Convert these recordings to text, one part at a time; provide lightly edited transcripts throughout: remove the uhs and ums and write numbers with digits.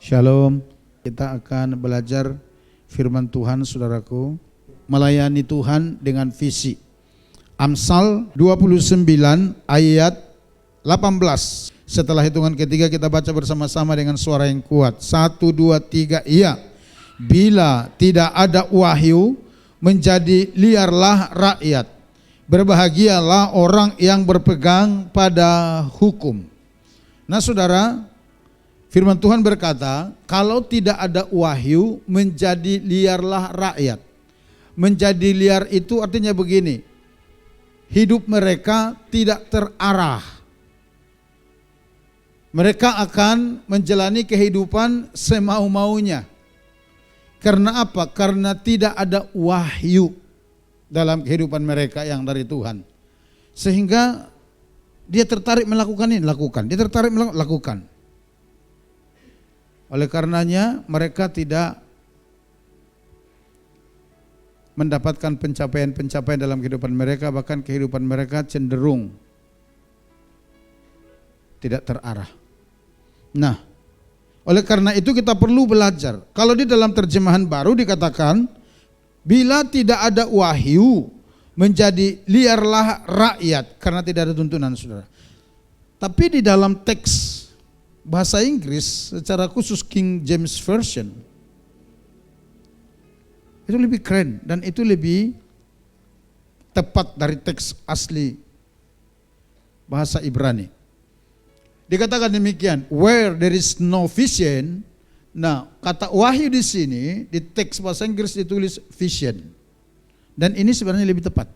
Shalom, kita akan belajar firman Tuhan saudaraku, melayani Tuhan dengan visi. Amsal 29 ayat 18. Setelah hitungan ketiga kita baca bersama-sama dengan suara yang kuat. 1, 2, 3, iya. Bila tidak ada wahyu, menjadi liarlah rakyat. Berbahagialah orang yang berpegang pada hukum. Nah saudara, firman Tuhan berkata, kalau tidak ada wahyu, menjadi liarlah rakyat. Menjadi liar itu artinya begini, hidup mereka tidak terarah. Mereka akan menjalani kehidupan semau-maunya. Karena apa? Karena tidak ada wahyu dalam kehidupan mereka yang dari Tuhan. Sehingga dia tertarik melakukan ini, lakukan. Dia tertarik melakukan. Oleh karenanya mereka tidak mendapatkan pencapaian-pencapaian dalam kehidupan mereka, bahkan kehidupan mereka cenderung tidak terarah. Nah, oleh karena itu kita perlu belajar. Kalau di dalam terjemahan baru dikatakan, bila tidak ada wahyu, menjadi liarlah rakyat, karena tidak ada tuntunan, saudara. Tapi di dalam teks bahasa Inggris, secara khusus King James Version, itu lebih keren dan itu lebih tepat dari teks asli bahasa Ibrani. Dikatakan demikian, where there is no vision. Nah, kata wahyu di sini di teks bahasa Inggris ditulis vision. Dan ini sebenarnya lebih tepat.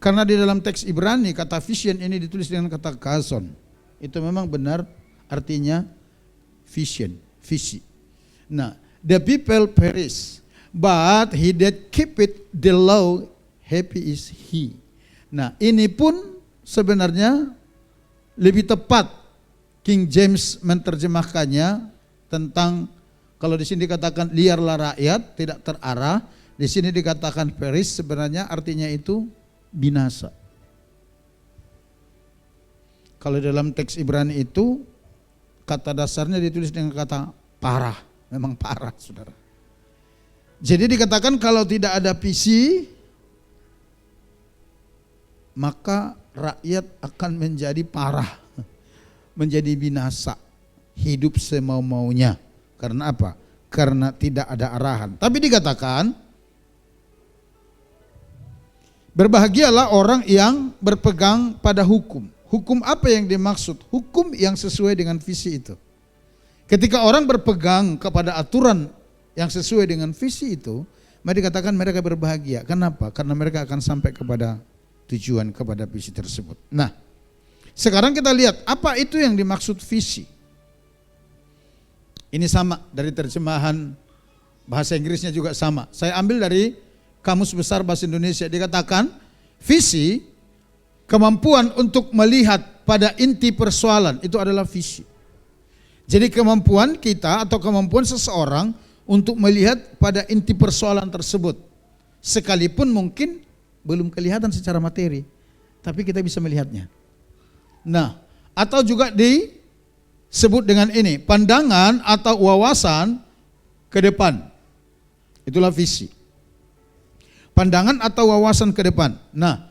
Karena di dalam teks Ibrani kata vision ini ditulis dengan kata kazon. Itu memang benar artinya vision, visi. Nah, the people perish, but he that keepeth the law, happy is he. Nah, ini pun sebenarnya lebih tepat King James menerjemahkannya tentang, kalau di sini dikatakan liarlah rakyat, tidak terarah. Di sini dikatakan perish, sebenarnya artinya itu binasa. Kalau dalam teks Ibrani itu kata dasarnya ditulis dengan kata parah, memang parah, saudara. Jadi dikatakan kalau tidak ada visi, maka rakyat akan menjadi parah, menjadi binasa, hidup semau-maunya. Karena apa? Karena tidak ada arahan. Tapi dikatakan, berbahagialah orang yang berpegang pada hukum. Hukum apa yang dimaksud? Hukum yang sesuai dengan visi itu. Ketika orang berpegang kepada aturan yang sesuai dengan visi itu, maka dikatakan mereka berbahagia. Kenapa? Karena mereka akan sampai kepada tujuan, kepada visi tersebut. Nah, sekarang kita lihat apa itu yang dimaksud visi. Ini sama dari terjemahan bahasa Inggrisnya juga sama. Saya ambil dari Kamus Besar Bahasa Indonesia. Dikatakan visi, kemampuan untuk melihat pada inti persoalan, itu adalah visi. Jadi kemampuan kita atau kemampuan seseorang untuk melihat pada inti persoalan tersebut. Sekalipun mungkin belum kelihatan secara materi, tapi kita bisa melihatnya. Nah, atau juga disebut dengan ini, pandangan atau wawasan ke depan. Itulah visi. Pandangan atau wawasan ke depan. Nah,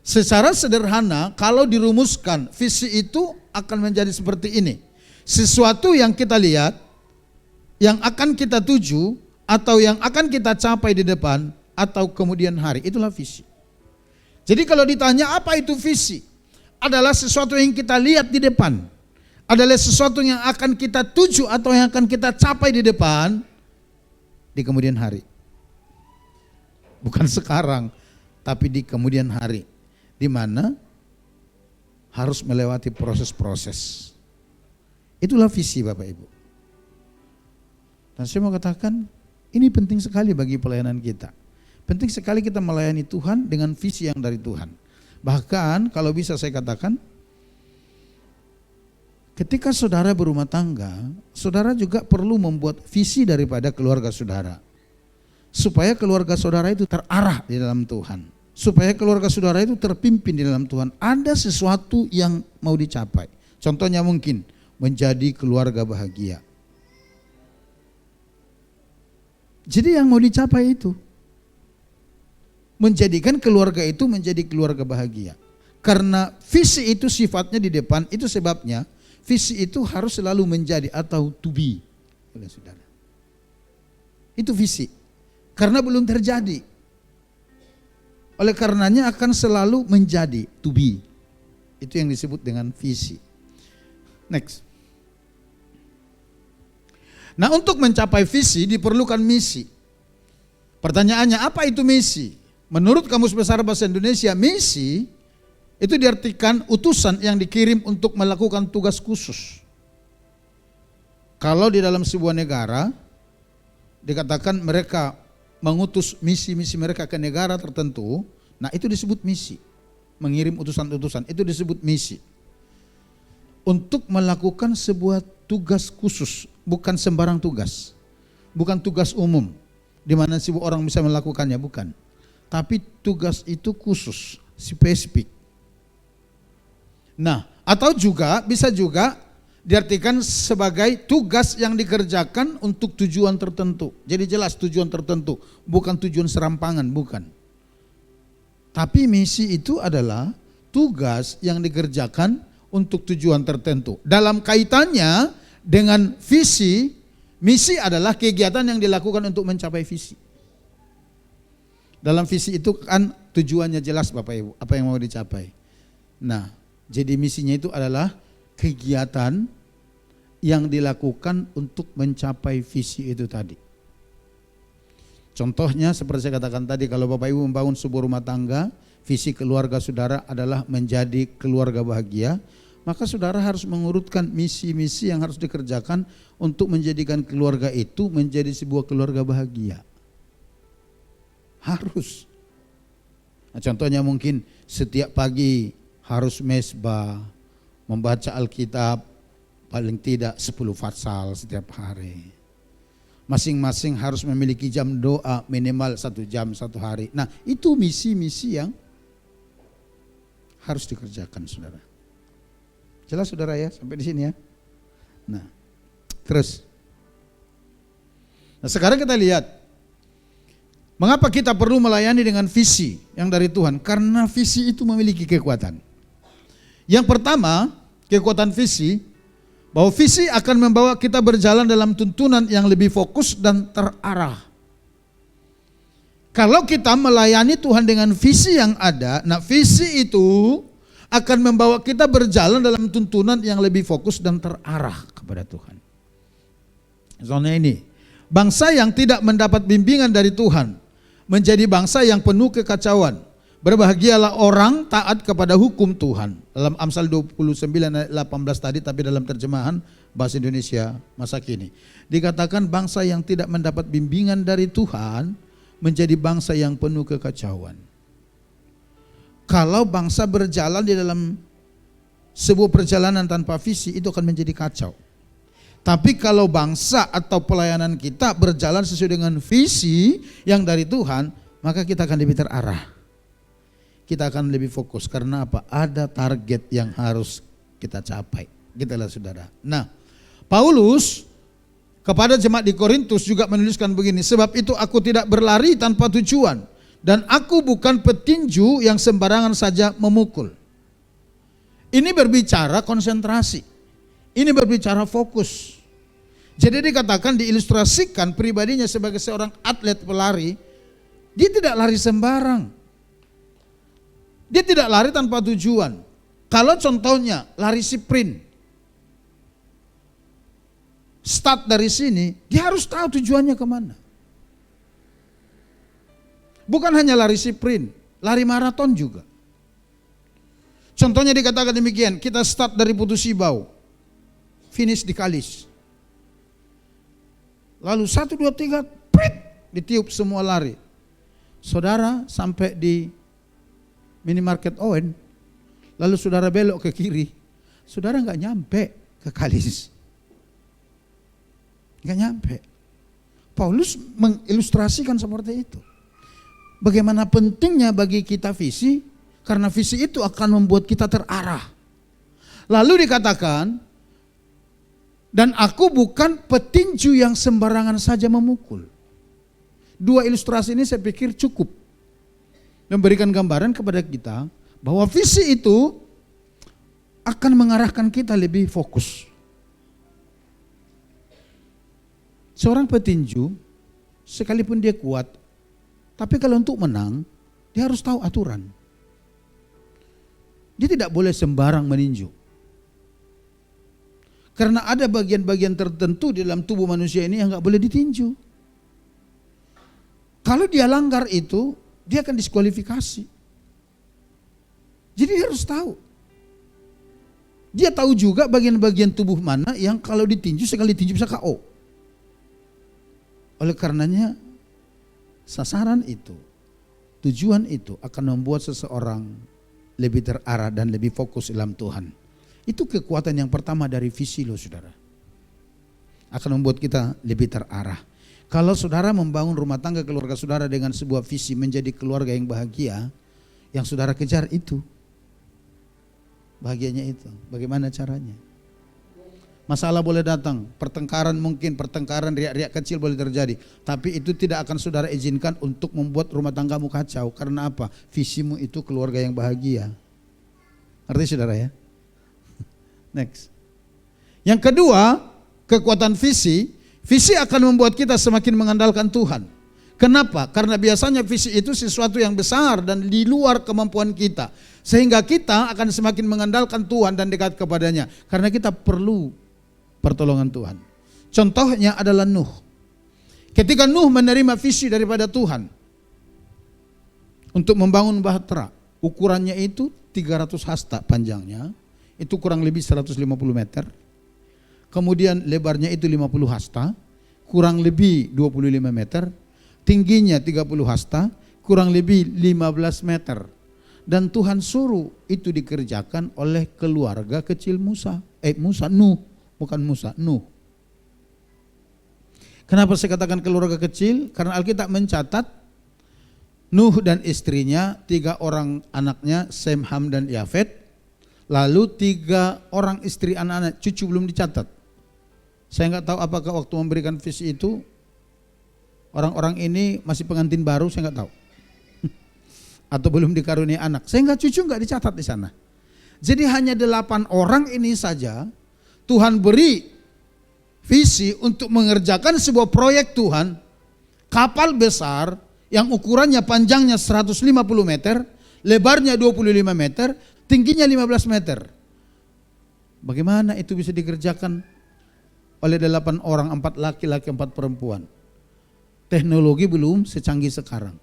secara sederhana kalau dirumuskan, visi itu akan menjadi seperti ini. Sesuatu yang kita lihat, yang akan kita tuju, atau yang akan kita capai di depan, atau kemudian hari, itulah visi. Jadi kalau ditanya apa itu visi, adalah sesuatu yang kita lihat di depan, adalah sesuatu yang akan kita tuju atau yang akan kita capai di depan, di kemudian hari. Bukan sekarang, tapi di kemudian hari, di mana harus melewati proses-proses. Itulah visi Bapak Ibu. Dan saya mau katakan, ini penting sekali bagi pelayanan kita. Penting sekali kita melayani Tuhan dengan visi yang dari Tuhan. Bahkan kalau bisa saya katakan, ketika saudara berumah tangga, saudara juga perlu membuat visi daripada keluarga saudara. Supaya keluarga saudara itu terarah di dalam Tuhan. Supaya keluarga saudara itu terpimpin di dalam Tuhan. Ada sesuatu yang mau dicapai. Contohnya mungkin menjadi keluarga bahagia. Jadi yang mau dicapai itu menjadikan keluarga itu menjadi keluarga bahagia. Karena visi itu sifatnya di depan, itu sebabnya visi itu harus selalu menjadi atau to be. Saudara. Itu visi. Karena belum terjadi. Oleh karenanya akan selalu menjadi to be. Itu yang disebut dengan visi. Next. Nah, untuk mencapai visi diperlukan misi. Pertanyaannya, apa itu misi? Menurut Kamus Besar Bahasa Indonesia, misi itu diartikan utusan yang dikirim untuk melakukan tugas khusus. Kalau di dalam sebuah negara dikatakan mereka mengutus misi-misi mereka ke negara tertentu, nah itu disebut misi. Mengirim utusan-utusan, itu disebut misi. Untuk melakukan sebuah tugas khusus, bukan sembarang tugas. Bukan tugas umum, di mana sebuah orang bisa melakukannya, bukan. Tapi tugas itu khusus, spesifik. Nah, atau juga bisa juga diartikan sebagai tugas yang dikerjakan untuk tujuan tertentu. Jadi jelas tujuan tertentu, bukan tujuan serampangan, bukan. Tapi misi itu adalah tugas yang dikerjakan untuk tujuan tertentu. Dalam kaitannya dengan visi, misi adalah kegiatan yang dilakukan untuk mencapai visi. Dalam visi itu kan tujuannya jelas Bapak Ibu, apa yang mau dicapai. Nah, jadi misinya itu adalah kegiatan yang dilakukan untuk mencapai visi itu tadi. Contohnya seperti saya katakan tadi, kalau Bapak Ibu membangun sebuah rumah tangga, visi keluarga saudara adalah menjadi keluarga bahagia, maka saudara harus mengurutkan misi-misi yang harus dikerjakan untuk menjadikan keluarga itu menjadi sebuah keluarga bahagia. Harus. Nah, contohnya mungkin setiap pagi harus mesbah, membaca Alkitab paling tidak 10 fatsal setiap hari. Masing-masing harus memiliki jam doa minimal 1 jam 1 hari. Nah, itu misi-misi yang harus dikerjakan saudara. Jelas saudara ya, sampai di sini ya. Nah, terus. Nah, sekarang kita lihat mengapa kita perlu melayani dengan visi yang dari Tuhan? Karena visi itu memiliki kekuatan. Yang pertama, kekuatan visi, bahwa visi akan membawa kita berjalan dalam tuntunan yang lebih fokus dan terarah. Kalau kita melayani Tuhan dengan visi yang ada, nah visi itu akan membawa kita berjalan dalam tuntunan yang lebih fokus dan terarah kepada Tuhan. Soalnya ini, bangsa yang tidak mendapat bimbingan dari Tuhan menjadi bangsa yang penuh kekacauan. Berbahagialah orang taat kepada hukum Tuhan. Dalam Amsal 29 ayat 18 tadi, tapi dalam terjemahan bahasa Indonesia masa kini. Dikatakan bangsa yang tidak mendapat bimbingan dari Tuhan menjadi bangsa yang penuh kekacauan. Kalau bangsa berjalan di dalam sebuah perjalanan tanpa visi, itu akan menjadi kacau. Tapi kalau bangsa atau pelayanan kita berjalan sesuai dengan visi yang dari Tuhan, maka kita akan lebih terarah. Kita akan lebih fokus. Karena apa? Ada target yang harus kita capai. Gitulah saudara. Nah, Paulus kepada jemaat di Korintus juga menuliskan begini, sebab itu aku tidak berlari tanpa tujuan, dan aku bukan petinju yang sembarangan saja memukul. Ini berbicara konsentrasi. Ini berbicara fokus. Jadi dikatakan, diilustrasikan pribadinya sebagai seorang atlet pelari, dia tidak lari sembarang. Dia tidak lari tanpa tujuan. Kalau contohnya lari sprint, start dari sini, dia harus tahu tujuannya kemana. Bukan hanya lari sprint, lari maraton juga. Contohnya dikatakan demikian, kita start dari Putu Sibau, finish di Kalis. Lalu 1, 2, 3, prit, ditiup semua lari. Saudara sampai di minimarket Owen, lalu saudara belok ke kiri, saudara nggak nyampe ke Kalis. Nggak nyampe. Paulus mengilustrasikan seperti itu. Bagaimana pentingnya bagi kita visi, karena visi itu akan membuat kita terarah. Lalu dikatakan, dan aku bukan petinju yang sembarangan saja memukul. Dua ilustrasi ini saya pikir cukup memberikan gambaran kepada kita bahwa visi itu akan mengarahkan kita lebih fokus. Seorang petinju, sekalipun dia kuat, tapi kalau untuk menang, dia harus tahu aturan. Dia tidak boleh sembarang meninju. Karena ada bagian-bagian tertentu di dalam tubuh manusia ini yang gak boleh ditinju. Kalau dia langgar itu, dia akan diskualifikasi. Jadi dia harus tahu. Dia tahu juga bagian-bagian tubuh mana yang kalau ditinju, sekali ditinju bisa KO. Oleh karenanya, sasaran itu, tujuan itu akan membuat seseorang lebih terarah dan lebih fokus dalam Tuhan. Itu kekuatan yang pertama dari visi loh saudara. Akan membuat kita lebih terarah. Kalau saudara membangun rumah tangga keluarga saudara dengan sebuah visi menjadi keluarga yang bahagia, yang saudara kejar itu. Bahagianya itu. Bagaimana caranya? Masalah boleh datang, pertengkaran mungkin, pertengkaran riak-riak kecil boleh terjadi. Tapi itu tidak akan saudara izinkan untuk membuat rumah tanggamu kacau. Karena apa? Visimu itu keluarga yang bahagia. Artinya saudara ya? Next. Yang kedua, kekuatan visi. Visi akan membuat kita semakin mengandalkan Tuhan. Kenapa? Karena biasanya visi itu sesuatu yang besar dan di luar kemampuan kita. Sehingga kita akan semakin mengandalkan Tuhan dan dekat kepadanya. Karena kita perlu pertolongan Tuhan. Contohnya adalah Nuh. Ketika Nuh menerima visi daripada Tuhan untuk membangun bahtera, ukurannya itu 300 hasta panjangnya, itu kurang lebih 150 meter. Kemudian lebarnya itu 50 hasta, kurang lebih 25 meter. Tingginya 30 hasta, kurang lebih 15 meter. Dan Tuhan suruh itu dikerjakan oleh keluarga kecil Nuh. Bukan Musa, Nuh. Kenapa saya katakan keluarga kecil? Karena Alkitab mencatat Nuh dan istrinya, 3 orang anaknya, Sem, Ham dan Yafet. Lalu 3 orang istri anak-anak, cucu belum dicatat. Saya nggak tahu apakah waktu memberikan visi itu orang-orang ini masih pengantin baru, saya nggak tahu. Atau belum dikaruniai anak. Sehingga cucu nggak dicatat di sana. Jadi hanya 8 orang ini saja Tuhan beri visi untuk mengerjakan sebuah proyek Tuhan, kapal besar yang ukurannya panjangnya 150 meter, lebarnya 25 meter, tingginya 15 meter. Bagaimana itu bisa dikerjakan oleh 8 orang, 4 laki-laki, 4 perempuan? Teknologi belum secanggih sekarang.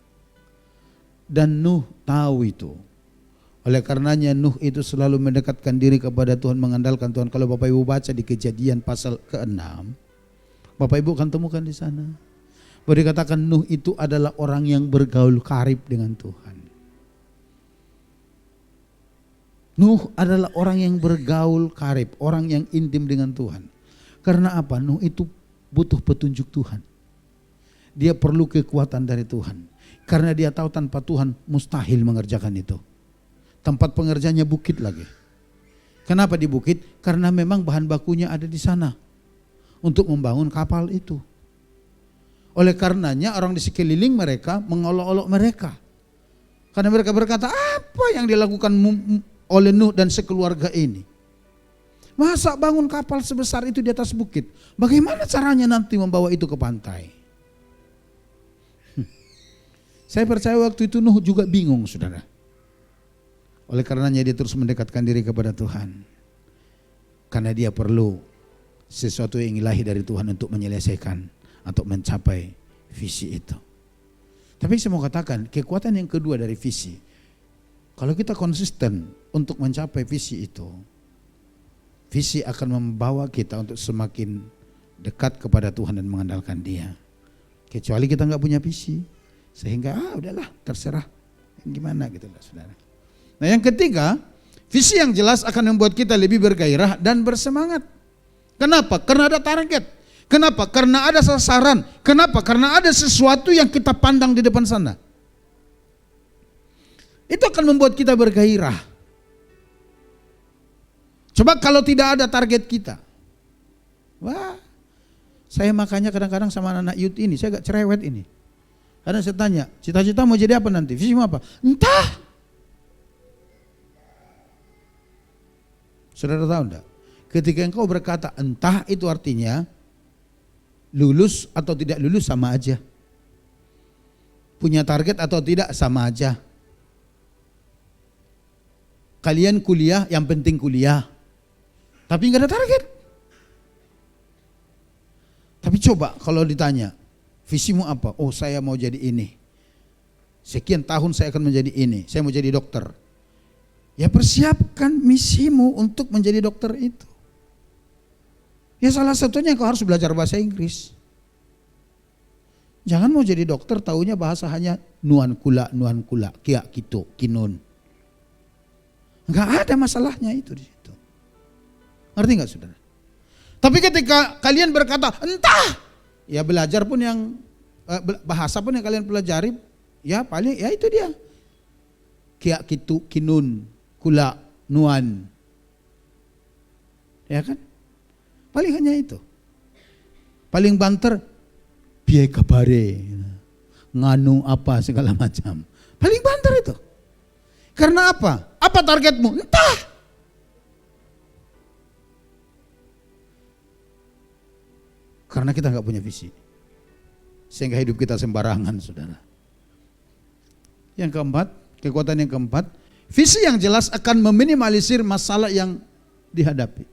Dan Nuh tahu itu. Oleh karenanya Nuh itu selalu mendekatkan diri kepada Tuhan, mengandalkan Tuhan. Kalau Bapak Ibu baca di Kejadian pasal ke-6, Bapak Ibu akan temukan di sana. Bahwa dikatakan Nuh itu adalah orang yang bergaul karib dengan Tuhan. Nuh adalah orang yang bergaul karib, orang yang intim dengan Tuhan. Karena apa? Nuh itu butuh petunjuk Tuhan. Dia perlu kekuatan dari Tuhan. Karena dia tahu tanpa Tuhan mustahil mengerjakan itu. Tempat pengerjaannya bukit lagi. Kenapa di bukit? Karena memang bahan bakunya ada di sana untuk membangun kapal itu. Oleh karenanya orang di sekeliling mereka mengolok-olok mereka. Karena mereka berkata, apa yang dilakukan oleh Nuh dan sekeluarga ini? Masa bangun kapal sebesar itu di atas bukit? Bagaimana caranya nanti membawa itu ke pantai? Saya percaya waktu itu Nuh juga bingung saudara. Oleh karenanya dia terus mendekatkan diri kepada Tuhan. Karena dia perlu sesuatu yang ilahi dari Tuhan untuk menyelesaikan atau mencapai visi itu. Tapi saya mau katakan kekuatan yang kedua dari visi. Kalau kita konsisten untuk mencapai visi itu, visi akan membawa kita untuk semakin dekat kepada Tuhan dan mengandalkan Dia. Kecuali kita nggak punya visi, sehingga udahlah terserah gimana gitu lah saudara. Nah yang ketiga, visi yang jelas akan membuat kita lebih bergairah dan bersemangat. Kenapa? Karena ada target. Kenapa? Karena ada sasaran. Kenapa? Karena ada sesuatu yang kita pandang di depan sana. Itu akan membuat kita bergairah. Coba kalau tidak ada target kita. Wah, saya makanya kadang-kadang sama anak youth ini, saya agak cerewet ini. Karena saya tanya, cita-cita mau jadi apa nanti? Visimu apa? Entah. Saudara tahu enggak? Ketika engkau berkata entah, itu artinya lulus atau tidak lulus sama aja. Punya target atau tidak sama aja. Kalian kuliah, yang penting kuliah. Tapi enggak ada target. Tapi coba kalau ditanya, visimu apa? Oh, saya mau jadi ini. Sekian tahun saya akan menjadi ini. Saya mau jadi dokter. Ya persiapkan misimu untuk menjadi dokter itu. Ya salah satunya kau harus belajar bahasa Inggris. Jangan mau jadi dokter taunya bahasa hanya nuan kula, kia gitu, kinun. Enggak ada masalahnya itu di situ. Ngerti enggak saudara? Tapi ketika kalian berkata entah, ya belajar pun yang bahasa pun yang kalian pelajari, ya paling ya itu dia. Kia gitu, kinun, kula, nuan. Ya kan? Paling hanya itu. Paling banter, piye kabare, nganu apa segala macam. Paling banter itu. Karena apa? Apa targetmu? Entah. Karena kita nggak punya visi. Sehingga hidup kita sembarangan, saudara. Yang keempat, kekuatan yang keempat, visi yang jelas akan meminimalisir masalah yang dihadapi.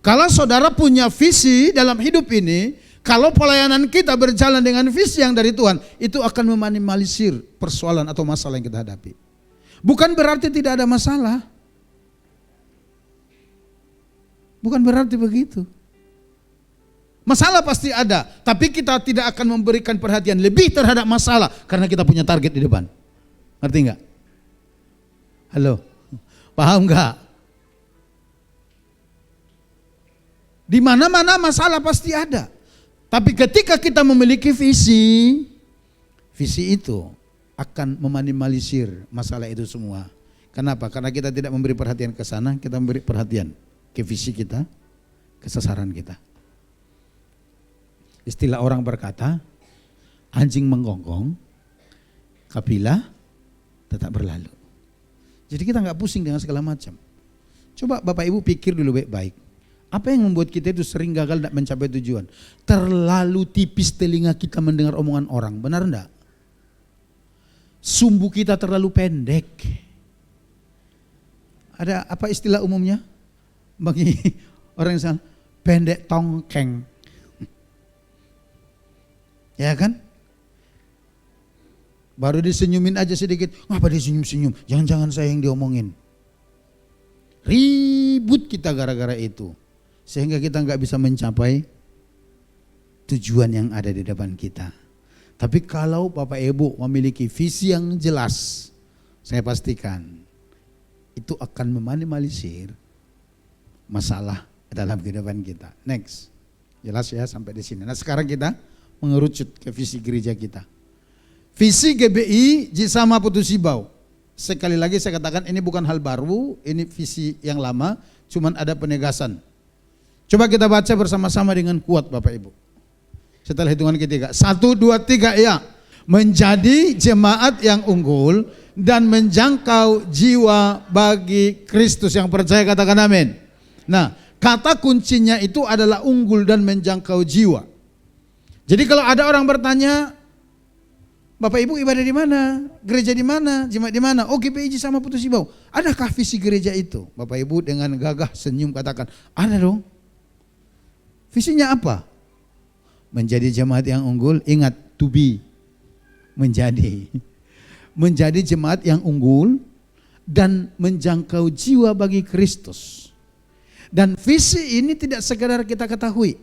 Kalau saudara punya visi dalam hidup ini, kalau pelayanan kita berjalan dengan visi yang dari Tuhan, itu akan meminimalisir persoalan atau masalah yang kita hadapi. Bukan berarti tidak ada masalah. Bukan berarti begitu. Masalah pasti ada, tapi kita tidak akan memberikan perhatian lebih terhadap masalah karena kita punya target di depan. Ngerti enggak? Halo, paham enggak? Di mana-mana masalah pasti ada. Tapi ketika kita memiliki visi, visi itu akan meminimalisir masalah itu semua. Kenapa? Karena kita tidak memberi perhatian ke sana, kita memberi perhatian ke visi kita, ke sasaran kita. Istilah orang berkata, anjing menggonggong, kapilah tetap berlalu. Jadi kita nggak pusing dengan segala macam. Coba Bapak Ibu pikir dulu baik-baik. Apa yang membuat kita itu sering gagal tidak mencapai tujuan? Terlalu tipis telinga kita mendengar omongan orang, benar enggak? Sumbu kita terlalu pendek. Ada apa istilah umumnya? Bagi orang yang salah, pendek tongkeng. Ya kan? Baru disenyumin aja sedikit, ngapa dia senyum-senyum? Jangan-jangan saya yang diomongin. Ribut kita gara-gara itu. Sehingga kita nggak bisa mencapai tujuan yang ada di depan kita. Tapi kalau Bapak Ibu memiliki visi yang jelas, saya pastikan itu akan meminimalisir masalah dalam kehidupan kita. Next, jelas ya sampai di sini. Nah sekarang kita mengerucut ke visi gereja kita. Visi GBI Jisama Putusibau. Sekali lagi saya katakan ini bukan hal baru, ini visi yang lama, cuman ada penegasan. Coba kita baca bersama-sama dengan kuat Bapak Ibu. Setelah hitungan ketiga. 1, 2, 3 ya. Menjadi jemaat yang unggul dan menjangkau jiwa bagi Kristus yang percaya, katakan amin. Nah, kata kuncinya itu adalah unggul dan menjangkau jiwa. Jadi kalau ada orang bertanya, Bapak Ibu ibadah di mana? Gereja di mana? Jemaat di mana? Oh GPI sama Putusibau. Adakah visi gereja itu? Bapak Ibu dengan gagah senyum katakan, ada dong. Visinya apa? Menjadi jemaat yang unggul, ingat to be. Menjadi. Menjadi jemaat yang unggul dan menjangkau jiwa bagi Kristus. Dan visi ini tidak sekedar kita ketahui.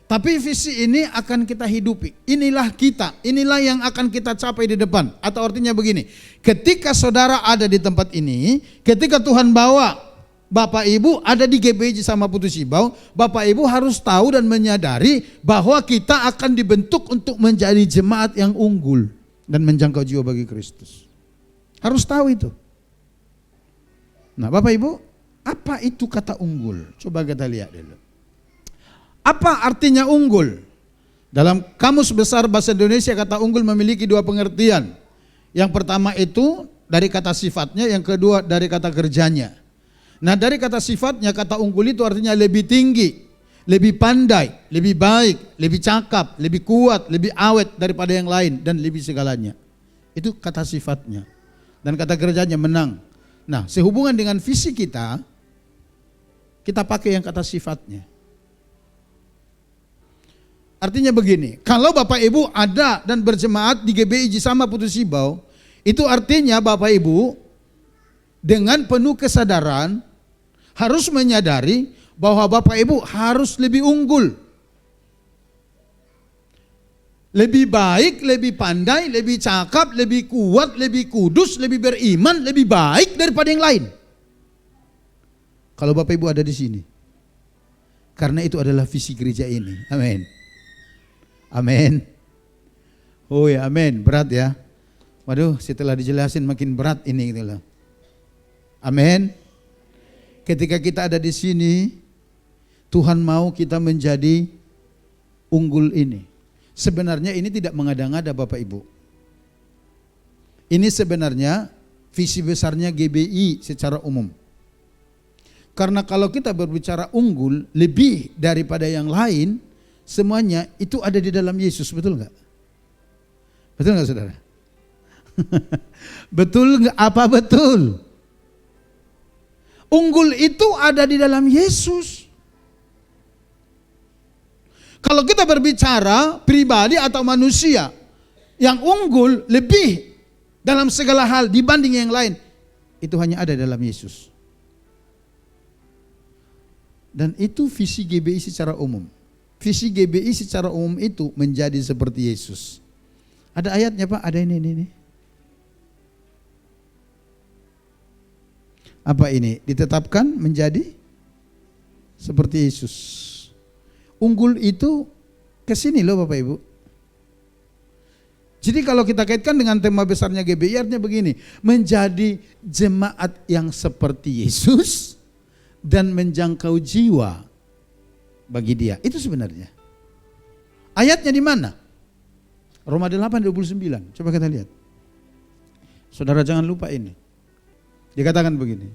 Tapi visi ini akan kita hidupi. Inilah kita, inilah yang akan kita capai di depan. Atau artinya begini, ketika saudara ada di tempat ini, ketika Tuhan bawa Bapak Ibu ada di GBI sama Putusibau, Bapak Ibu harus tahu dan menyadari bahwa kita akan dibentuk untuk menjadi jemaat yang unggul dan menjangkau jiwa bagi Kristus. Harus tahu itu. Nah Bapak Ibu, apa itu kata unggul? Coba kita lihat dulu. Apa artinya unggul? Dalam Kamus Besar Bahasa Indonesia, kata unggul memiliki dua pengertian. Yang pertama itu dari kata sifatnya, yang kedua dari kata kerjanya. Nah, dari kata sifatnya, kata unggul itu artinya lebih tinggi, lebih pandai, lebih baik, lebih cakap, lebih kuat, lebih awet daripada yang lain, dan lebih segalanya. Itu kata sifatnya. Dan kata kerjanya menang. Nah, sehubungan dengan visi kita pakai yang kata sifatnya. Artinya begini, kalau Bapak Ibu ada dan berjemaat di GBI Jisama Putus Sibau, itu artinya Bapak Ibu dengan penuh kesadaran harus menyadari bahwa Bapak Ibu harus lebih unggul, lebih baik, lebih pandai, lebih cakap, lebih kuat, lebih kudus, lebih beriman, lebih baik daripada yang lain. Kalau Bapak Ibu ada di sini. Karena itu adalah visi gereja ini. Amin. Amin. Oh ya, amin. Berat ya. Waduh, setelah dijelasin makin berat ini gitu loh. Amin. Ketika kita ada di sini, Tuhan mau kita menjadi unggul ini. Sebenarnya ini tidak mengada-ngada Bapak Ibu. Ini sebenarnya visi besarnya GBI secara umum. Karena kalau kita berbicara unggul lebih daripada yang lain, semuanya itu ada di dalam Yesus, betul nggak? Betul nggak saudara? Betul nggak? Apa betul? Unggul itu ada di dalam Yesus. Kalau kita berbicara pribadi atau manusia yang unggul lebih dalam segala hal dibanding yang lain, itu hanya ada dalam Yesus. Dan itu visi GBI secara umum. Visi GBI secara umum itu menjadi seperti Yesus. Ada ayatnya Pak? Ada ini. Apa ini? Ditetapkan menjadi seperti Yesus. Unggul itu kesini loh Bapak Ibu. Jadi kalau kita kaitkan dengan tema besarnya GBI artinya begini. Menjadi jemaat yang seperti Yesus dan menjangkau jiwa bagi dia. Itu sebenarnya. Ayatnya di mana? Roma 8:29. Coba kita lihat. Saudara jangan lupa ini. Dikatakan begini.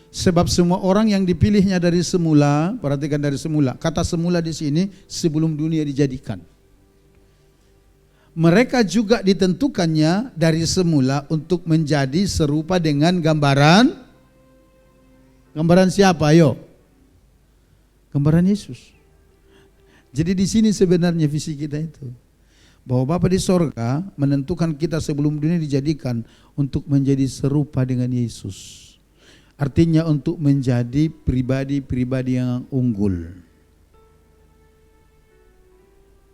Sebab semua orang yang dipilihnya dari semula, perhatikan dari semula. Kata semula di sini sebelum dunia dijadikan. Mereka juga ditentukannya dari semula untuk menjadi serupa dengan gambaran siapa? Ayo. Gambaran Yesus. Jadi di sini sebenarnya visi kita itu. Bahwa Bapa di sorga menentukan kita sebelum dunia dijadikan untuk menjadi serupa dengan Yesus. Artinya untuk menjadi pribadi-pribadi yang unggul.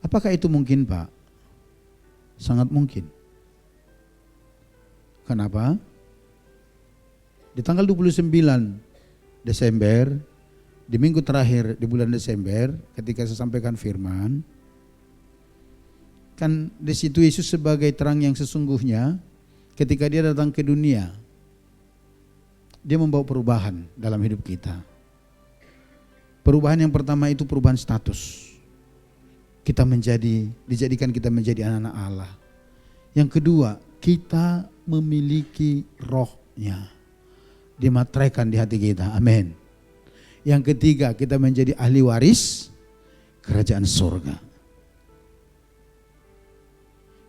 Apakah itu mungkin Pak? Sangat mungkin. Kenapa? Di tanggal 29 Desember, di minggu terakhir di bulan Desember, ketika saya sampaikan firman, kan di situ Yesus sebagai terang yang sesungguhnya, ketika dia datang ke dunia, dia membawa perubahan dalam hidup kita. Perubahan yang pertama itu perubahan status. Dijadikan kita menjadi anak-anak Allah. Yang kedua, kita memiliki rohnya. Dimateraikan di hati kita, amin. Yang ketiga, kita menjadi ahli waris kerajaan surga.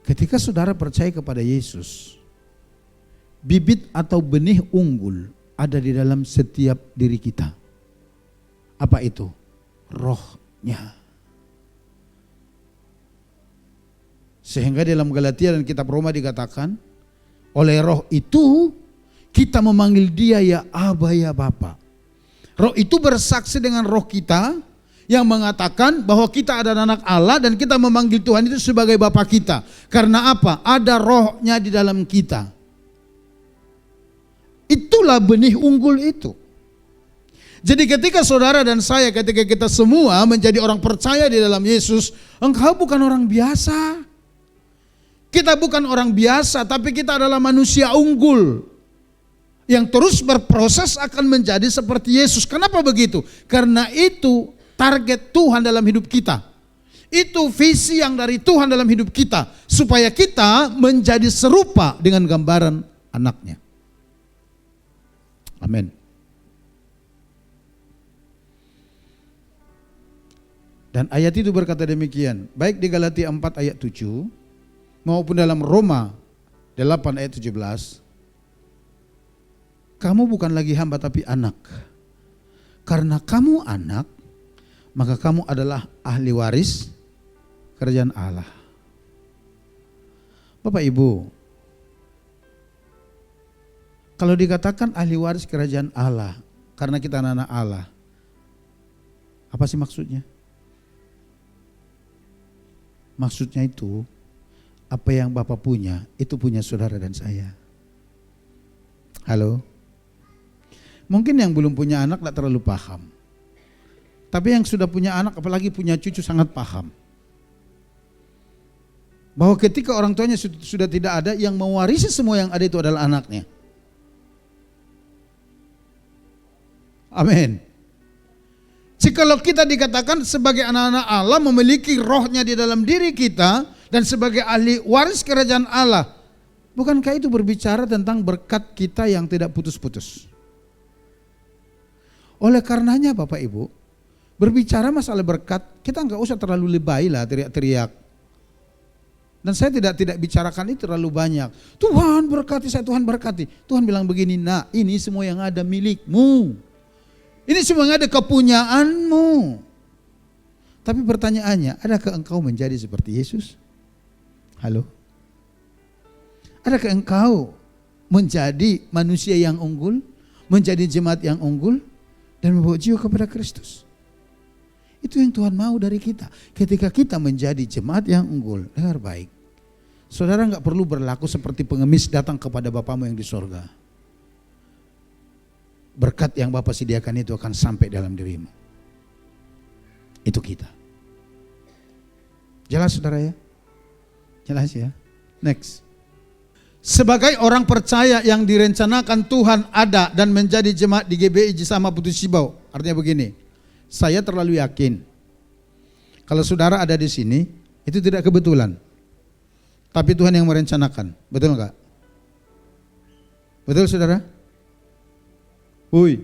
Ketika saudara percaya kepada Yesus, bibit atau benih unggul ada di dalam setiap diri kita. Apa itu? Rohnya. Sehingga dalam Galatia dan kitab Roma dikatakan, oleh roh itu kita memanggil dia ya Aba ya Bapa. Roh itu bersaksi dengan roh kita yang mengatakan bahwa kita adalah anak Allah dan kita memanggil Tuhan itu sebagai Bapa kita. Karena apa? Ada rohnya di dalam kita. Itulah benih unggul itu. Jadi ketika saudara dan saya, ketika kita semua menjadi orang percaya di dalam Yesus, engkau bukan orang biasa. Kita bukan orang biasa, tapi kita adalah manusia unggul yang terus berproses akan menjadi seperti Yesus. Kenapa begitu? Karena itu target Tuhan dalam hidup kita. Itu visi yang dari Tuhan dalam hidup kita, supaya kita menjadi serupa dengan gambaran anaknya. Amin. Dan ayat itu berkata demikian, baik di Galatia 4 ayat 7 maupun dalam Roma 8 ayat 17. Kamu bukan lagi hamba tapi anak. Karena kamu anak, maka kamu adalah ahli waris kerajaan Allah. Bapak Ibu, kalau dikatakan ahli waris kerajaan Allah, karena kita anak-anak Allah, apa sih maksudnya? Maksudnya itu, apa yang Bapak punya, itu punya saudara dan saya. Halo? Mungkin yang belum punya anak tidak terlalu paham. Tapi yang sudah punya anak, apalagi punya cucu, sangat paham. Bahwa ketika orang tuanya sudah tidak ada, yang mewarisi semua yang ada itu adalah anaknya. Amin. Jikalau kita dikatakan sebagai anak-anak Allah, memiliki rohnya di dalam diri kita, dan sebagai ahli waris kerajaan Allah, bukankah itu berbicara tentang berkat kita yang tidak putus-putus? Oleh karenanya Bapak Ibu, berbicara masalah berkat, kita enggak usah terlalu lebay lah teriak-teriak. Dan saya tidak bicarakan itu terlalu banyak. Tuhan berkati saya, Tuhan berkati. Tuhan bilang begini, nah ini semua yang ada milikmu. Ini semua yang ada kepunyaanmu. Tapi pertanyaannya, adakah engkau menjadi seperti Yesus? Halo? Adakah engkau menjadi manusia yang unggul? Menjadi jemaat yang unggul? Dan membawa jiwa kepada Kristus? Itu yang Tuhan mau dari kita. Ketika kita menjadi jemaat yang unggul, dengar baik. Saudara enggak perlu berlaku seperti pengemis datang kepada Bapamu yang di sorga. Berkat yang Bapa sediakan itu akan sampai dalam dirimu. Itu kita. Jelas saudara ya? Jelas ya? Next. Sebagai orang percaya yang direncanakan Tuhan ada dan menjadi jemaat di GBI Jisama Putus Sibau. Artinya begini, saya terlalu yakin kalau saudara ada di sini, itu tidak kebetulan. Tapi Tuhan yang merencanakan. Betul enggak? Betul saudara? Hui.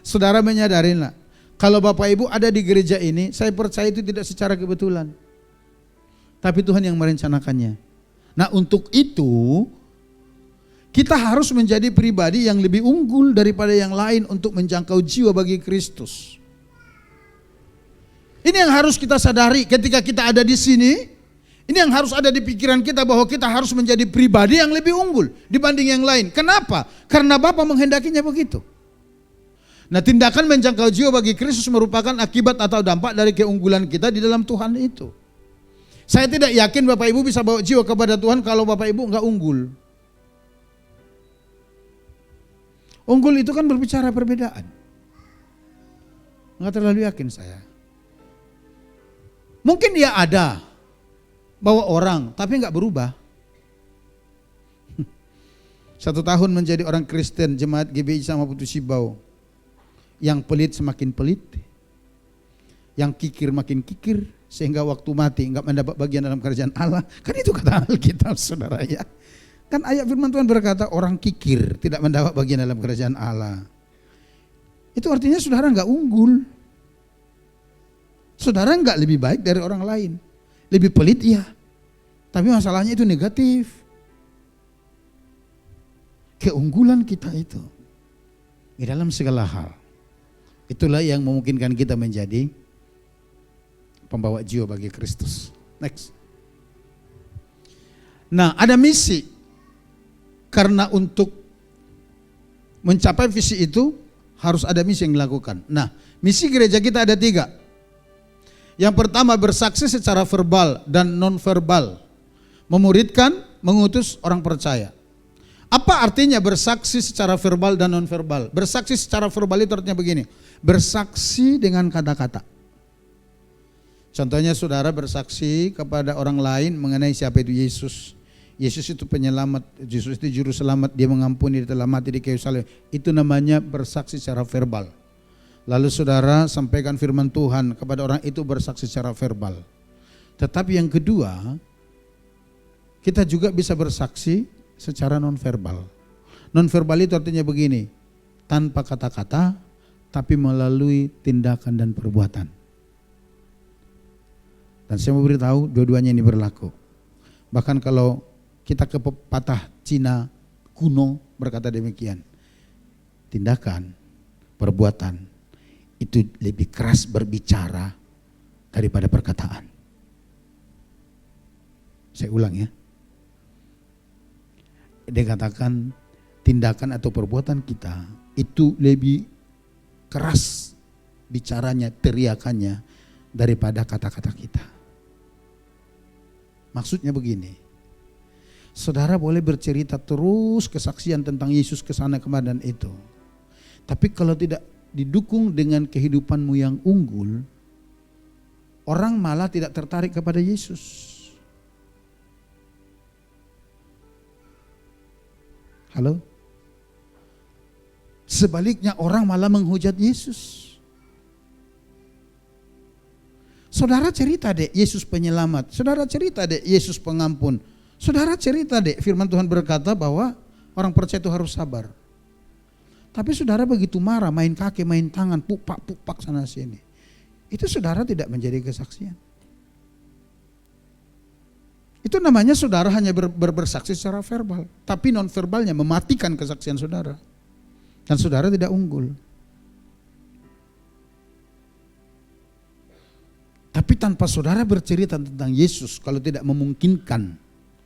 Saudara menyadarilah, kalau Bapak Ibu ada di gereja ini, saya percaya itu tidak secara kebetulan. Tapi Tuhan yang merencanakannya. Nah untuk itu, kita harus menjadi pribadi yang lebih unggul daripada yang lain untuk menjangkau jiwa bagi Kristus. Ini yang harus kita sadari ketika kita ada di sini. Ini yang harus ada di pikiran kita, bahwa kita harus menjadi pribadi yang lebih unggul dibanding yang lain. Kenapa? Karena Bapa menghendakinya begitu. Nah, tindakan menjangkau jiwa bagi Kristus merupakan akibat atau dampak dari keunggulan kita di dalam Tuhan itu. Saya tidak yakin Bapak Ibu bisa bawa jiwa kepada Tuhan kalau Bapak Ibu enggak unggul. Unggul itu kan berbicara perbedaan. Enggak terlalu yakin saya. Mungkin dia ada bawa orang, tapi enggak berubah. 1 tahun menjadi orang Kristen, jemaat GBI sama Putus Sibau. Yang pelit semakin pelit, yang kikir makin kikir, sehingga waktu mati enggak mendapat bagian dalam kerajaan Allah. Kan itu kata Alkitab saudara ya. Kan ayat firman Tuhan berkata orang kikir tidak mendapat bagian dalam kerajaan Allah. Itu artinya saudara enggak unggul. Saudara enggak lebih baik dari orang lain. Lebih pelit iya, tapi masalahnya itu negatif. Keunggulan kita itu di dalam segala hal, itulah yang memungkinkan kita menjadi pembawa jiwa bagi Kristus. Next. Nah, ada misi. Karena untuk mencapai visi itu harus ada misi yang dilakukan. Nah, misi gereja kita ada 3. Yang pertama, bersaksi secara verbal dan non-verbal. Memuridkan, mengutus orang percaya. Apa artinya bersaksi secara verbal dan non-verbal? Bersaksi secara verbal itu artinya begini, bersaksi dengan kata-kata. Contohnya saudara bersaksi kepada orang lain mengenai siapa itu Yesus. Yesus itu penyelamat, Yesus itu juru selamat, dia mengampuni, dia telah mati di kayu salib. Itu namanya bersaksi secara verbal. Lalu saudara sampaikan firman Tuhan kepada orang itu, bersaksi secara verbal. Tetapi yang kedua, kita juga bisa bersaksi secara non-verbal. Non-verbal itu artinya begini, tanpa kata-kata, tapi melalui tindakan dan perbuatan. Dan saya mau beritahu, dua-duanya ini berlaku. Bahkan kalau kita ke pepatah Cina kuno berkata demikian, tindakan, perbuatan itu lebih keras berbicara daripada perkataan. Saya ulang ya. Dia katakan tindakan atau perbuatan kita itu lebih keras bicaranya, teriakannya daripada kata-kata kita. Maksudnya begini, saudara boleh bercerita terus kesaksian tentang Yesus kesana kemari dan itu. Tapi kalau tidak didukung dengan kehidupanmu yang unggul, orang malah tidak tertarik kepada Yesus. Halo? Sebaliknya orang malah menghujat Yesus. Saudara cerita deh Yesus penyelamat. Saudara cerita deh Yesus pengampun. Saudara cerita deh firman Tuhan berkata bahwa orang percaya itu harus sabar. Tapi saudara begitu marah, main kaki, main tangan, pupak sana sini. Itu saudara tidak menjadi kesaksian. Itu namanya saudara hanya bersaksi secara verbal. Tapi non verbalnya mematikan kesaksian saudara. Dan saudara tidak unggul. Tapi tanpa saudara bercerita tentang Yesus, kalau tidak memungkinkan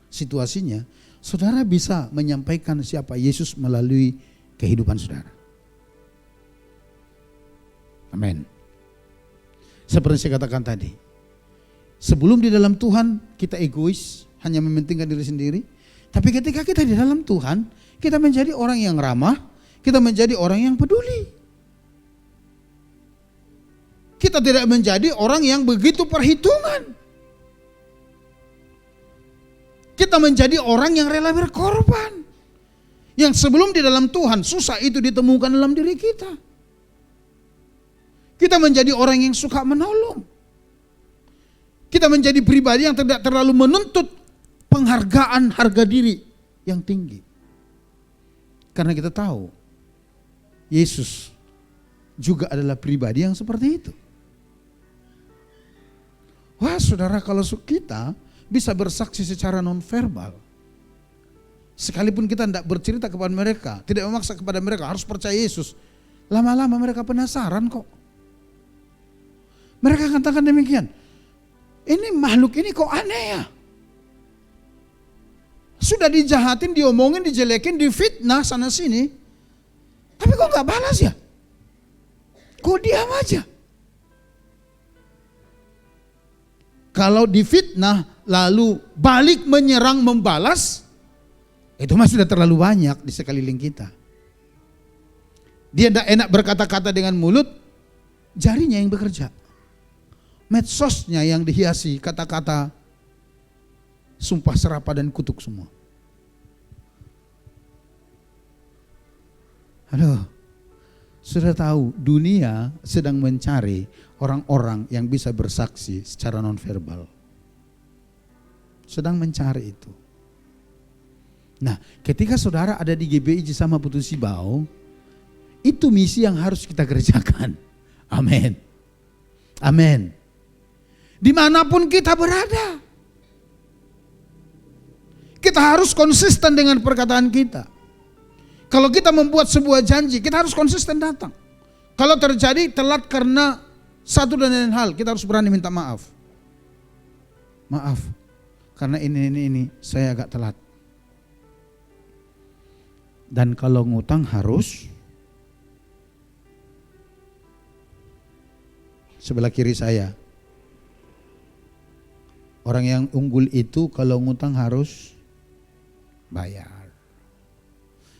situasinya, saudara bisa menyampaikan siapa Yesus melalui kehidupan saudara. Amin. Seperti saya katakan tadi, sebelum di dalam Tuhan kita egois, hanya mementingkan diri sendiri. Tapi ketika kita di dalam Tuhan, kita menjadi orang yang ramah, kita menjadi orang yang peduli. Kita tidak menjadi orang yang begitu perhitungan. Kita menjadi orang yang rela berkorban. Yang sebelum di dalam Tuhan susah itu ditemukan dalam diri kita. Kita menjadi orang yang suka menolong. Kita menjadi pribadi yang tidak terlalu menuntut penghargaan harga diri yang tinggi. Karena kita tahu Yesus juga adalah pribadi yang seperti itu. Wah saudara, kalau kita bisa bersaksi secara non-verbal, sekalipun kita tidak bercerita kepada mereka, tidak memaksa kepada mereka harus percaya Yesus, lama-lama mereka penasaran kok. Mereka katakan demikian, ini makhluk ini kok aneh ya. Sudah dijahatin, diomongin, dijelekin, difitnah sana sini, tapi kok gak balas ya? Kok diam aja? Kalau difitnah lalu balik menyerang membalas, itu mah sudah terlalu banyak di sekeliling kita. Dia tidak enak berkata-kata dengan mulut, jarinya yang bekerja. Medsosnya yang dihiasi kata-kata sumpah serapah dan kutuk semua. Halo, sudah tahu dunia sedang mencari orang-orang yang bisa bersaksi secara non-verbal. Sedang mencari itu. Nah, ketika saudara ada di GBI sama Putu Sibau, itu misi yang harus kita kerjakan. Amin. Amin. Dimanapun kita berada, kita harus konsisten dengan perkataan kita. Kalau kita membuat sebuah janji, kita harus konsisten datang. Kalau terjadi telat karena satu dan lain hal, kita harus berani minta maaf. Maaf, karena ini saya agak telat. Dan kalau ngutang harus, sebelah kiri saya, orang yang unggul itu kalau ngutang harus bayar.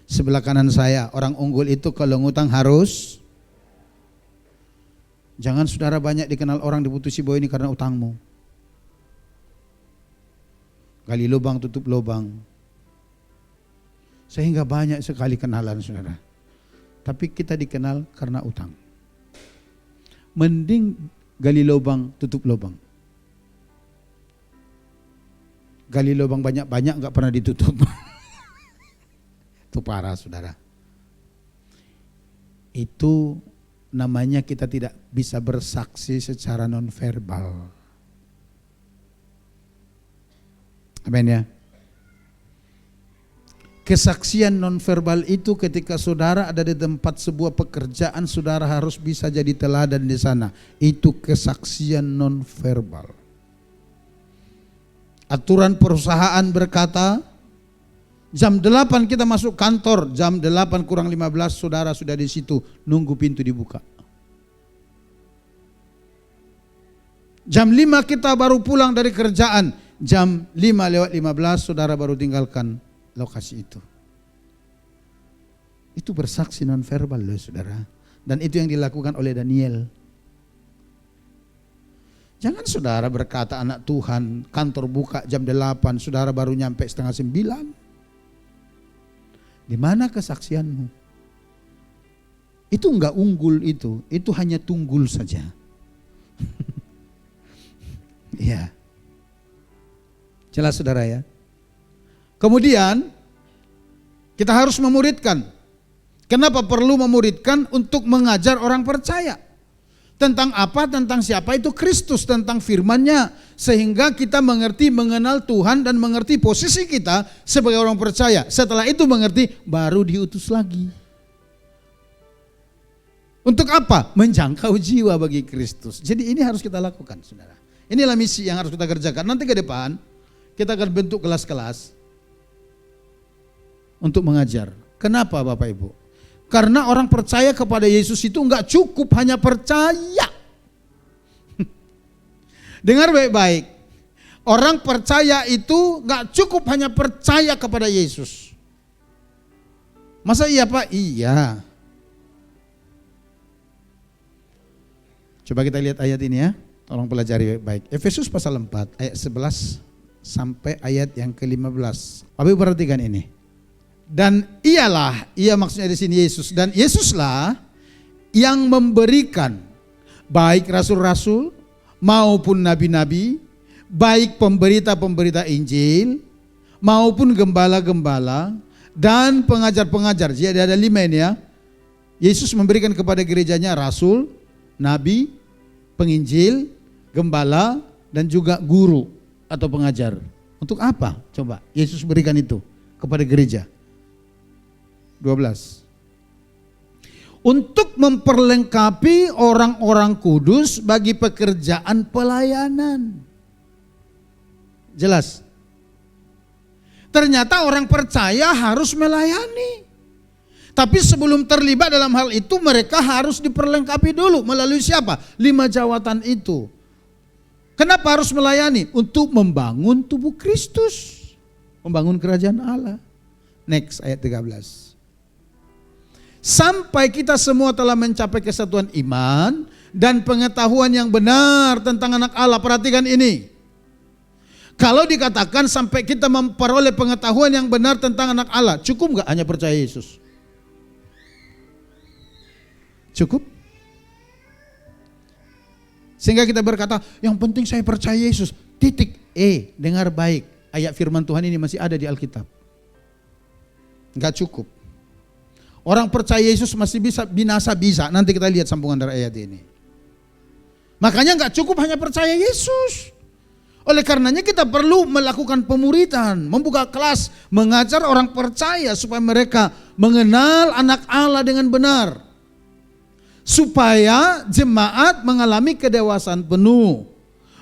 Sebelah kanan saya, orang unggul itu kalau ngutang harus. Jangan saudara banyak dikenal orang di Putu Sibau ini karena utangmu. Gali lubang tutup lubang. Sehingga banyak sekali kenalan saudara. Tapi kita dikenal karena utang. mending gali lubang, tutup lubang. Gali lubang banyak-banyak nggak pernah ditutup. Itu parah, saudara. Itu namanya kita tidak bisa bersaksi secara nonverbal. Amin ya. Kesaksian nonverbal itu ketika saudara ada di tempat sebuah pekerjaan, saudara harus bisa jadi teladan di sana. Itu kesaksian nonverbal. Aturan perusahaan berkata, jam 8 kita masuk kantor, jam 8 kurang 15 saudara sudah di situ, nunggu pintu dibuka. Jam 5 kita baru pulang dari kerjaan, jam 5:15 saudara baru tinggalkan lokasi itu. Itu bersaksi nonverbal loh, saudara. Dan itu yang dilakukan oleh Daniel. Jangan saudara berkata anak Tuhan, kantor buka jam 8, saudara baru nyampe setengah 9. Di mana kesaksianmu? Itu enggak unggul itu hanya tunggul saja. Iya. Jelas saudara ya. Kemudian kita harus memuridkan. Kenapa perlu memuridkan? Untuk mengajar orang percaya. Tentang apa? Tentang siapa itu Kristus, tentang firman-Nya. Sehingga kita mengerti, mengenal Tuhan dan mengerti posisi kita sebagai orang percaya. Setelah itu mengerti, baru diutus lagi. Untuk apa? Menjangkau jiwa bagi Kristus. Jadi ini harus kita lakukan, saudara. Inilah misi yang harus kita kerjakan. Nanti ke depan kita akan bentuk kelas-kelas untuk mengajar. Kenapa Bapak Ibu? Karena orang percaya kepada Yesus itu enggak cukup hanya percaya. Dengar baik-baik. Orang percaya itu enggak cukup hanya percaya kepada Yesus. Masa iya Pak? Iya. Coba kita lihat ayat ini ya. Tolong pelajari baik-baik. Efesus pasal 4 ayat 11 sampai ayat yang ke-15. Bapak Ibu perhatikan ini. Dan ialah, ia maksudnya di sini Yesus, dan Yesuslah yang memberikan baik rasul-rasul maupun nabi-nabi, baik pemberita-pemberita Injil maupun gembala-gembala dan pengajar-pengajar. Jadi ada 5 ini ya. Yesus memberikan kepada gerejanya rasul, nabi, penginjil, gembala dan juga guru atau pengajar. Untuk apa? Coba Yesus berikan itu kepada gereja. 12. Untuk memperlengkapi orang-orang kudus bagi pekerjaan pelayanan. Jelas? Ternyata orang percaya harus melayani. Tapi sebelum terlibat dalam hal itu mereka harus diperlengkapi dulu. Melalui siapa? 5 jawatan itu. Kenapa harus melayani? Untuk membangun tubuh Kristus. Membangun kerajaan Allah. Next ayat 13. Sampai kita semua telah mencapai kesatuan iman dan pengetahuan yang benar tentang anak Allah. Perhatikan ini. Kalau dikatakan sampai kita memperoleh pengetahuan yang benar tentang anak Allah, cukup enggak hanya percaya Yesus? Cukup? Sehingga kita berkata, yang penting saya percaya Yesus. Titik. Dengar baik. Ayat firman Tuhan ini masih ada di Alkitab. Enggak cukup. Orang percaya Yesus masih bisa binasa bisa. Nanti kita lihat sambungan dari ayat ini. Makanya enggak cukup hanya percaya Yesus. Oleh karenanya kita perlu melakukan pemuridan, membuka kelas, mengajar orang percaya supaya mereka mengenal anak Allah dengan benar. Supaya jemaat mengalami kedewasaan penuh,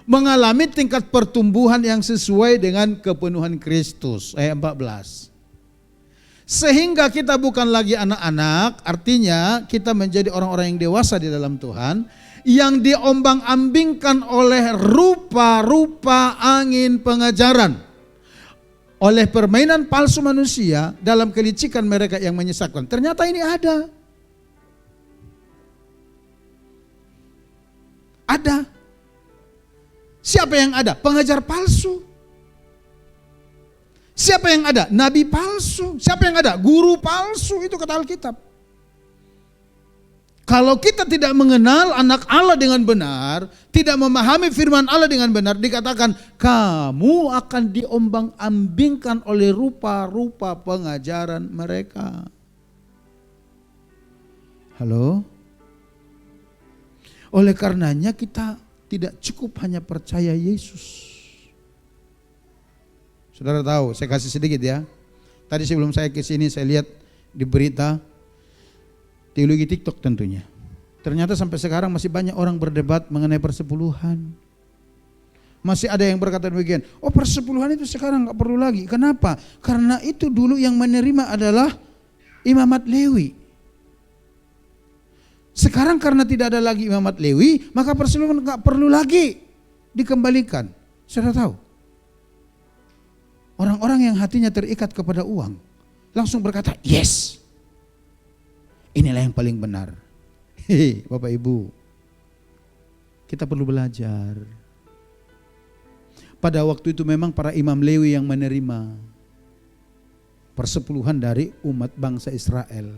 mengalami tingkat pertumbuhan yang sesuai dengan kepenuhan Kristus. Ayat 14. Sehingga kita bukan lagi anak-anak, artinya kita menjadi orang-orang yang dewasa di dalam Tuhan, yang diombang-ambingkan oleh rupa-rupa angin pengajaran, oleh permainan palsu manusia dalam kelicikan mereka yang menyesatkan. Ternyata ini ada. Ada. Siapa yang ada? Pengajar palsu. Siapa yang ada? Nabi palsu. Siapa yang ada? Guru palsu. Itu kata Alkitab. Kalau kita tidak mengenal anak Allah dengan benar, tidak memahami firman Allah dengan benar, dikatakan kamu akan diombang-ambingkan oleh rupa-rupa pengajaran mereka. Halo? Oleh karenanya kita tidak cukup hanya percaya Yesus. Saudara tahu, saya kasih sedikit ya. Tadi sebelum saya ke sini saya lihat di berita teologi TikTok tentunya. Ternyata sampai sekarang masih banyak orang berdebat mengenai persepuluhan. Masih ada yang berkata demikian, oh persepuluhan itu sekarang gak perlu lagi. Kenapa? Karena itu dulu yang menerima adalah imamat Lewi. Sekarang karena tidak ada lagi imamat Lewi, maka persepuluhan gak perlu lagi dikembalikan. Saudara tahu? Orang-orang yang hatinya terikat kepada uang langsung berkata, yes, inilah yang paling benar. Hei, Bapak Ibu, kita perlu belajar. Pada waktu itu memang para imam Lewi yang menerima persepuluhan dari umat bangsa Israel.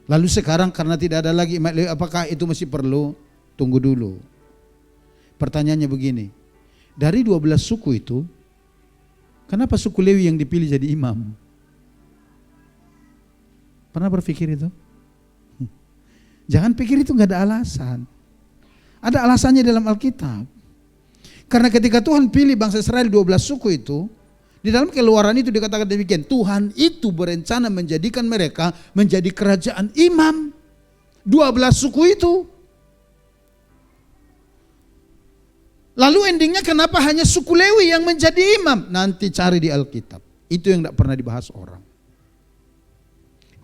Lalu sekarang karena tidak ada lagi imam Lewi, apakah itu masih perlu? Tunggu dulu. Pertanyaannya begini, dari 12 suku itu, kenapa suku Lewi yang dipilih jadi imam? Pernah berpikir itu? Jangan pikir itu gak ada alasan. Ada alasannya dalam Alkitab. Karena ketika Tuhan pilih bangsa Israel 12 suku itu, di dalam Keluaran itu dikatakan demikian, Tuhan itu berencana menjadikan mereka menjadi kerajaan imam. 12 suku itu. Lalu endingnya kenapa hanya suku Lewi yang menjadi imam? Nanti cari di Alkitab. Itu yang tidak pernah dibahas orang.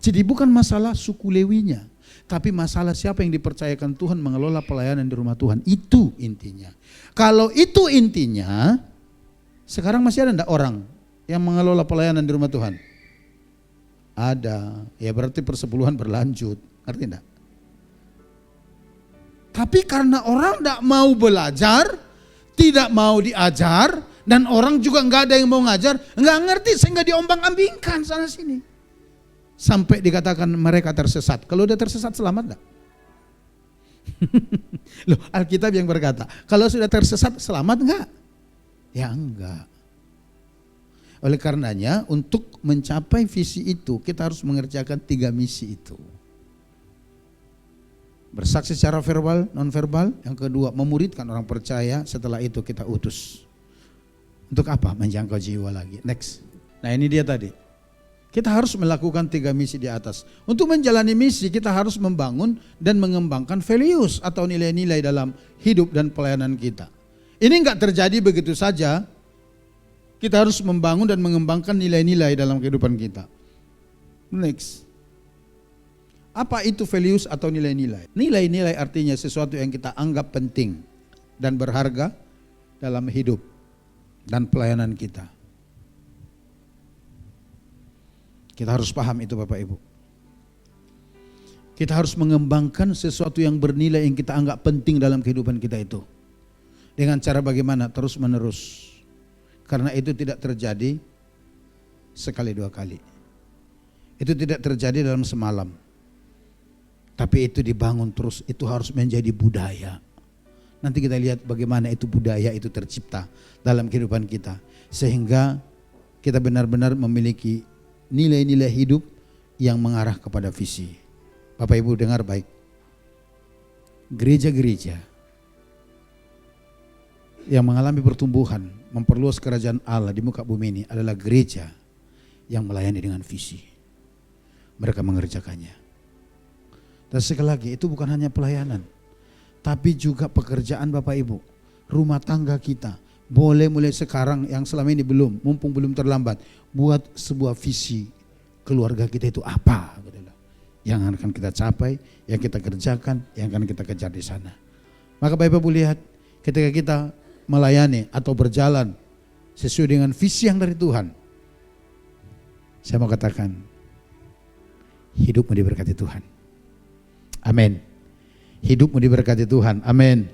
Jadi bukan masalah suku Lewinya, tapi masalah siapa yang dipercayakan Tuhan mengelola pelayanan di rumah Tuhan. Itu intinya. Kalau itu intinya, sekarang masih ada enggak orang yang mengelola pelayanan di rumah Tuhan? Ada. Ya berarti persepuluhan berlanjut. Ngerti enggak? Tapi karena orang enggak mau belajar, tidak mau diajar, dan orang juga enggak ada yang mau ngajar, enggak ngerti sehingga diombang-ambingkan sana sini. Sampai dikatakan mereka tersesat. Kalau udah tersesat selamat enggak? Loh, Alkitab yang berkata, kalau sudah tersesat selamat enggak? Ya enggak. Oleh karenanya untuk mencapai visi itu kita harus mengerjakan 3 misi itu. Bersaksi secara verbal, non verbal. Yang kedua, memuridkan orang percaya. Setelah itu kita utus. Untuk apa? Menjangkau jiwa lagi. Next. Nah ini dia tadi. Kita harus melakukan 3 misi di atas. Untuk menjalani misi kita harus membangun dan mengembangkan values atau nilai-nilai dalam hidup dan pelayanan kita. Ini enggak terjadi begitu saja. Kita harus membangun dan mengembangkan nilai-nilai dalam kehidupan kita. Next. Apa itu values atau nilai-nilai? Nilai-nilai artinya sesuatu yang kita anggap penting dan berharga dalam hidup dan pelayanan kita. Kita harus paham itu Bapak Ibu. Kita harus mengembangkan sesuatu yang bernilai yang kita anggap penting dalam kehidupan kita itu. Dengan cara bagaimana? Terus menerus. Karena itu tidak terjadi sekali 2 kali. Itu tidak terjadi dalam semalam. Tapi itu dibangun terus, itu harus menjadi budaya. Nanti kita lihat bagaimana itu budaya itu tercipta dalam kehidupan kita. Sehingga kita benar-benar memiliki nilai-nilai hidup yang mengarah kepada visi. Bapak Ibu dengar baik. Gereja-gereja yang mengalami pertumbuhan, memperluas kerajaan Allah di muka bumi ini adalah gereja yang melayani dengan visi. Mereka mengerjakannya. Dan sekali lagi itu bukan hanya pelayanan, tapi juga pekerjaan Bapak Ibu. Rumah tangga kita boleh mulai sekarang yang selama ini belum, mumpung belum terlambat, buat sebuah visi keluarga kita itu apa yang akan kita capai, yang kita kerjakan, yang akan kita kejar di sana. Maka Bapak Ibu lihat, ketika kita melayani atau berjalan sesuai dengan visi yang dari Tuhan, saya mau katakan hidupmu diberkati Tuhan. Amin. Hidupmu diberkati Tuhan. Amin.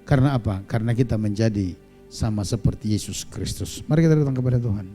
Karena apa? Karena kita menjadi sama seperti Yesus Kristus. Mari kita datang kepada Tuhan.